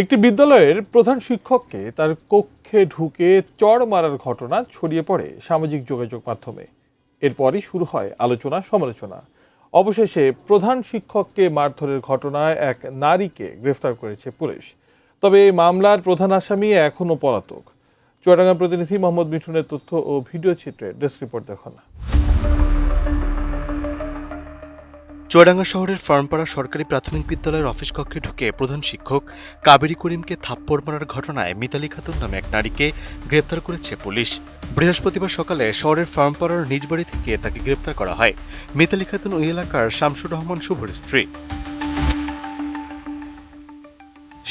একটি বিদ্যালয়ের প্রধান শিক্ষককে তার কক্ষে ঢুকে চড় মারার ঘটনা ছড়িয়ে পড়ে সামাজিক যোগাযোগ মাধ্যমে। এরপরই শুরু হয় আলোচনা সমালোচনা। অবশেষে প্রধান শিক্ষককে মারধরের ঘটনায় এক নারীকে গ্রেফতার করেছে পুলিশ। তবে এই মামলার প্রধান আসামি এখনও পলাতক। চুয়াডাঙ্গা প্রতিনিধি মোহাম্মদ মিঠুনের তথ্য ও ভিডিও চিত্রে ডেস্ক রিপোর্ট দেখুন। চুয়াডাঙ্গা শহরের ফার্মপাড়া সরকারি প্রাথমিক বিদ্যালয়ের অফিস কক্ষে ঢুকে প্রধান শিক্ষক কাবেরী করিমকে থাপ্পড় মারার ঘটনায় মিতালি খাতুন নামে এক নারীকে গ্রেপ্তার করেছে পুলিশ। বৃহস্পতিবার সকালে শহরের ফার্মপাড়ার নিজ বাড়ি থেকে তাকে গ্রেপ্তার করা হয়। মিতালি খাতুন ওই এলাকার শামসুর রহমান শুভর স্ত্রী।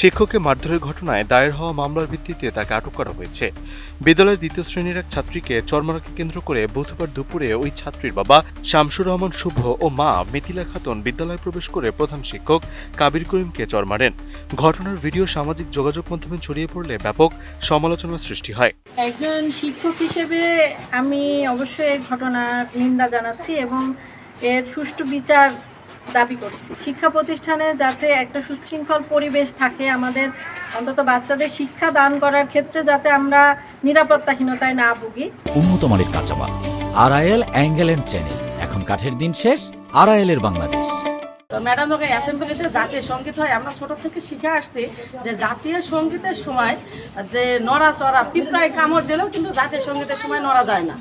শিক্ষককে মারধরের ঘটনায় দায়ের হওয়া মামলার ভিত্তিতে তাকে আটক করা হয়েছে। বিদ্যালয়ের দ্বিতীয় শ্রেণীর এক ছাত্রীকে চড়মারাকে কেন্দ্র করে বুধবার দুপুরে ওই ছাত্রীর বাবা শামসুর রহমান শুভ ও মা মিথিলা খাতুন বিদ্যালয়ে প্রবেশ করে প্রধান শিক্ষক কাবির করিমকে চড় মারেন। ঘটনার ভিডিও সামাজিক যোগাযোগ মাধ্যমে ছড়িয়ে পড়লে ব্যাপক সমালোচনার সৃষ্টি হয়। একজন শিক্ষক হিসেবে আমি অবশ্যই এই ঘটনার নিন্দা জানাচ্ছি এবং এর সুষ্ঠু বিচার দাবি করছি। শিক্ষা প্রতিষ্ঠানে যাতে একটা সুশৃঙ্খল পরিবেশ থাকে, আমাদের অন্তত বাচ্চাদের শিক্ষা দান করার ক্ষেত্রে যাতে আমরা নিরাপত্তাহীনতায় না ভুগি। উন্নত মানের কাঁচামাল আরআইএল অ্যাঙ্গেল এন্ড চ্যানেল। এখন কাঠের দিন শেষ, আরআইএল এর বাংলাদেশ। ম্যাডাম যখন অ্যাসেম্বলিতে জাতীয় সঙ্গীত হয়, আমরা ছোট থেকে শিখে আসছি যে জাতীয় সঙ্গীতের সময় যে নড়াচড়া, পিঁপড়ায় কামড় দিলেও কিন্তু জাতীয় সঙ্গীতের সময় নড়া যায় না।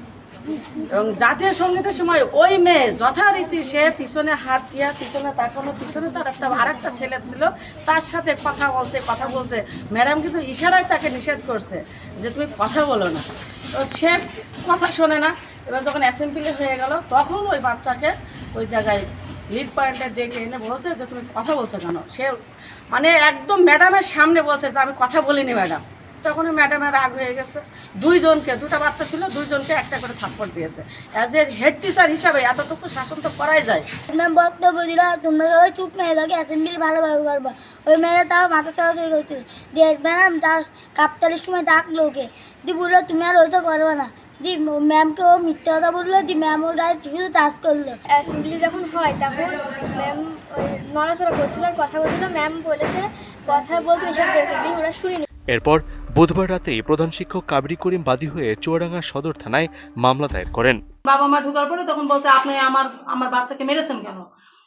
এবং জাতীয় সঙ্গীতের সময় ওই মেয়ে যথারীতি সে পিছনে হাত দিয়া পিছনে তাকানো, পিছনে তার আরেকটা ছেলে ছিল, তার সাথে কথা বলছে। ম্যাডাম কিন্তু ইশারায় তাকে নিষেধ করছে যে তুমি কথা বলো না। তো সে কথা শোনে না। এবার যখন অ্যাসেম্বলি হয়ে গেল তখন ওই বাচ্চাকে ওই জায়গায় লিড পয়েন্টে ডেকে এনে বলছে যে তুমি কথা বলছো কেন। সে মানে একদম ম্যাডামের সামনে বলছে যে আমি কথা বলিনি ম্যাডাম। তখন ম্যাডামের রাগ হয়ে গেছে। দুটা বাচ্চা ছিল, দুইজনকে একটা করে থাপ্পড় দিয়েছে। অ্যাজ এ হেড টিচার হিসাবে এতটুকু শাসন তো করাই যায়। ম্যাম বক্তব্য দিল, তোমরা সবাই চুপ মেয়ে থাকি, অ্যাসেম্বলি ভালোভাবে করবা। ওই মেয়েরা তাও মাথা সরাসরি করছিল। দিয়ে ম্যাডাম তার কাপ্তালির সময় ডাকলো ওকে, দি বললো তুমি আর ওইটা করবে না। দি ম্যামকে ও মিথ্যে কথা বললো, দি ম্যাম ওর গায়ে শুধু চার্জ করলো। অ্যাসেম্বলি যখন হয় তখন ম্যাম নড়াচড়া করছিল, কথা বলছিল। ম্যাম বলেছে কথা বলতে নিষেধ করেছে, দিয়ে ওরা শুনিনি। এরপর বুধবার রাতেই প্রধান শিক্ষক কাবেরী করিম বাদী হয়ে চুয়াডাঙ্গা সদর থানায় মামলা দায়ের করেন। বাবা মা ঢোকার পরে তখন বলছে আপনি আমার বাচ্চাকে মেরেছেন কেন।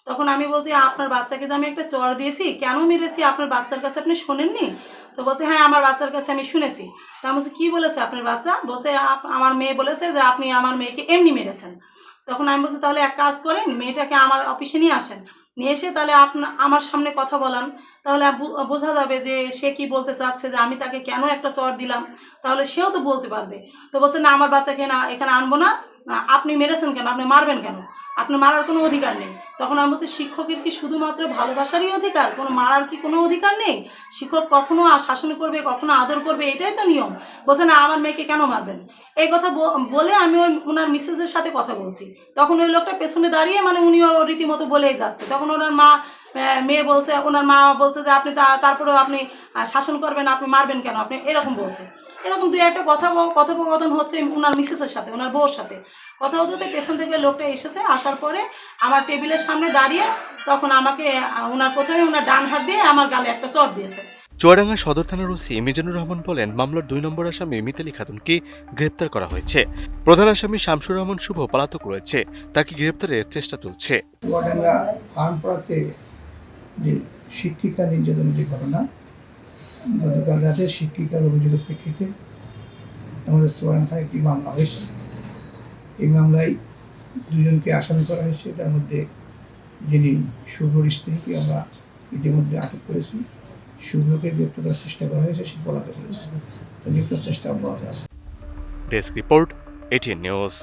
তখন আমি বলছি আপনার বাচ্চাকে যে আমি একটা চড় দিয়েছি, কেন মেরেছি আপনার বাচ্চার কাছে আপনি শোনেননি? তো বলছে হ্যাঁ আমার বাচ্চার কাছে আমি শুনেছি। তা আমি বলছি কী বলেছে আপনার বাচ্চা? বলছে আমার মেয়ে বলেছে যে আপনি আমার মেয়েকে এমনি মেরেছেন। তখন আমি বলছি তাহলে এক কাজ করেন, মেয়েটাকে আমার অফিসে নিয়ে আসেন, নিয়ে এসে তাহলে আমার সামনে কথা বলান, তাহলে বোঝা যাবে যে সে কি বলতে চাচ্ছে, যে আমি তাকে কেন একটা চড় দিলাম, তাহলে সেও তো বলতে পারবে। তো বলছে না আমার বাচ্চাকে না এখানে আনবো না, আপনি মেরেছেন কেন, আপনি মারবেন কেন, আপনার মারার কোনো অধিকার নেই। তখন আমি বলছি শিক্ষকের কি শুধুমাত্র ভালোবাসারই অধিকার, কোনো মারার কি কোনো অধিকার নেই? শিক্ষক কখনো শাসন করবে, কখনো আদর করবে, এটাই তো নিয়ম। বলছে না আমার মেয়েকে কেন মারবেন। এই কথা বলে আমি ওনার মিসেসের সাথে কথা বলছি। তখন ওই লোকটা পেছনে দাঁড়িয়ে মানে উনিও রীতিমতো বলেই যাচ্ছে। তখন ওনার ওনার মা বলছে যে আপনি তারপরেও আপনি শাসন করবেন, আপনি মারবেন কেন, আপনি এরকম বলছে। এরকম দুই একটা কথোপকথন হচ্ছে ওনার মিসেসের সাথে, ওনার বউর সাথে। কথা হতে পেছন থেকে লোকটা এসেছে, আসার পরে আমার টেবিলের সামনে দাঁড়িয়ে তখন আমাকে প্রথমে ওনার ডান হাত দিয়ে আমার গালে একটা চড় দিয়েছে। চুয়াডাঙ্গা সদর থানার ওসি মিজানুর রহমান বলেন মামলার 2 নম্বর আসামি মিতালি খাতুনকে গ্রেপ্তার করা হয়েছে। প্রধান আসামি শামসুর রহমান শুভ পলাতক রয়েছে, তাকে গ্রেপ্তারের চেষ্টা চলছে। চুয়াডাঙ্গা ফার্মপাড়াতে যে শিক্ষিকা নির্যাতনের যে ঘটনা, গতকাল রাতে শিক্ষিকার অভিযোগের প্রেক্ষিতে আমাদের চুয়াডাঙ্গা থানায় একটি মামলা হয়েছে। এই মামলায় 2 জনকে আসামি করা হয়েছে। তার মধ্যে যিনি শুভ্রর স্ত্রীকে আমরা ইতিমধ্যে আটক করেছি। শুভ্রকে গ্রেপ্তার করার চেষ্টা করা হয়েছে, সে পলাতক রয়েছে। গ্রেপ্তার চেষ্টা অব্যাহত আছে। Desk report, ATN news.